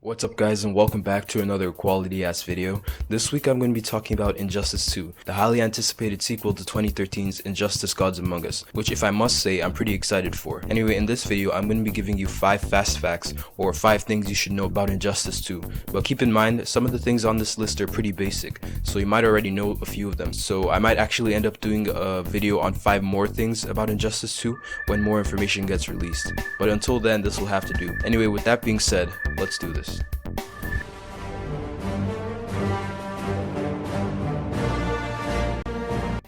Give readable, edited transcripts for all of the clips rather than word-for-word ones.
What's up guys, and welcome back to another quality ass video. This week I'm going to be talking about Injustice 2, the highly anticipated sequel to 2013's Injustice Gods Among Us, which if I must say I'm pretty excited for. Anyway, in this video I'm going to be giving you 5 fast facts, or 5 things you should know about Injustice 2. But keep in mind, some of the things on this list are pretty basic, so you might already know a few of them. So I might actually end up doing a video on 5 more things about Injustice 2 when more information gets released. But until then, this will have to do. Anyway, with that being said, let's do this.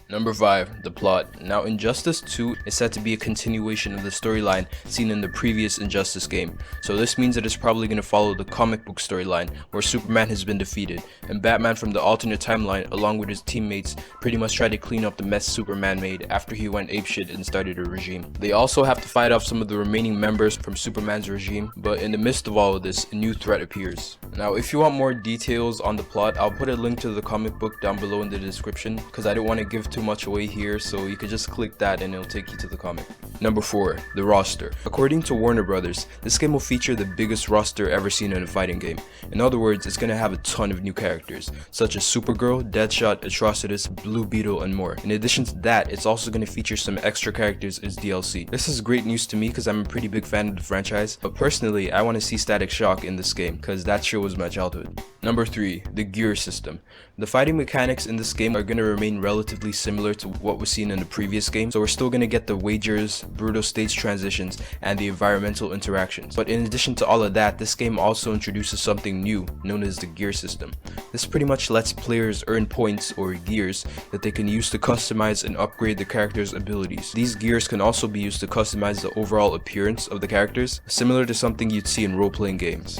Number 5. The plot. Now, Injustice 2 is said to be a continuation of the storyline seen in the previous Injustice game, so this means that it's probably going to follow the comic book storyline where Superman has been defeated, and Batman from the alternate timeline along with his teammates pretty much tried to clean up the mess Superman made after he went apeshit and started a regime. They also have to fight off some of the remaining members from Superman's regime, but in the midst of all of this, a new threat appears. Now, if you want more details on the plot, I'll put a link to the comic book down below in the description because I don't want to give too much away here, so you could just click that and it'll take you to the comic. Number 4. The roster. According to Warner Brothers, this game will feature the biggest roster ever seen in a fighting game. In other words, it's going to have a ton of new characters, such as Supergirl, Deadshot, Atrocitus, Blue Beetle, and more. In addition to that, it's also going to feature some extra characters as DLC. This is great news to me because I'm a pretty big fan of the franchise, but personally, I want to see Static Shock in this game because that sure was my childhood. Number 3. The gear system. The fighting mechanics in this game are going to remain relatively similar to what was seen in the previous game, so we're still going to get the wagers, brutal stage transitions, and the environmental interactions. But in addition to all of that, this game also introduces something new known as the gear system. This pretty much lets players earn points or gears that they can use to customize and upgrade the character's abilities. These gears can also be used to customize the overall appearance of the characters, similar to something you'd see in role-playing games.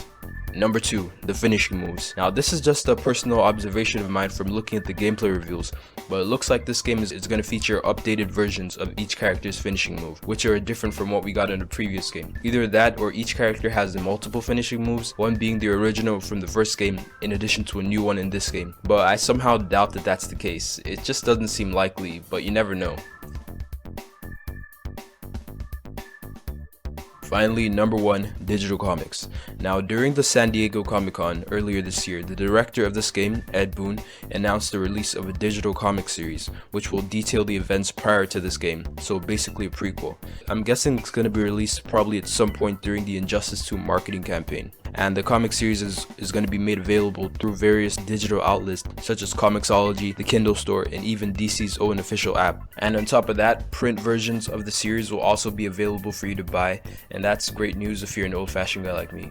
Number 2. The finishing moves. Now, this is just a personal observation of mine from looking at the gameplay reveals, but it looks like this game is going to feature updated versions of each character's finishing move, which are different from what we got in the previous game. Either that or each character has the multiple finishing moves, one being the original from the first game in addition to a new one in this game. But I somehow doubt that that's the case. It just doesn't seem likely, but you never know. Finally, number 1, digital comics. Now, during the San Diego Comic-Con earlier this year, the director of this game, Ed Boon, announced the release of a digital comic series, which will detail the events prior to this game, so basically a prequel. I'm guessing it's going to be released probably at some point during the Injustice 2 marketing campaign. And the comic series is going to be made available through various digital outlets such as Comixology, the Kindle store, and even DC's own official app. And on top of that, print versions of the series will also be available for you to buy, and that's great news if you're an old-fashioned guy like me.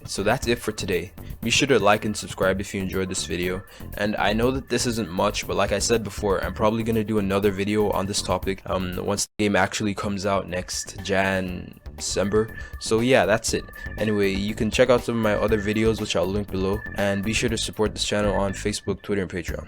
So that's it for today. Be sure to like and subscribe if you enjoyed this video. And I know that this isn't much, but like I said before, I'm probably going to do another video on this topic once the game actually comes out next December. So yeah, that's it. Anyway, you can check out some of my other videos which I'll link below, and be sure to support this channel on Facebook, Twitter, and Patreon.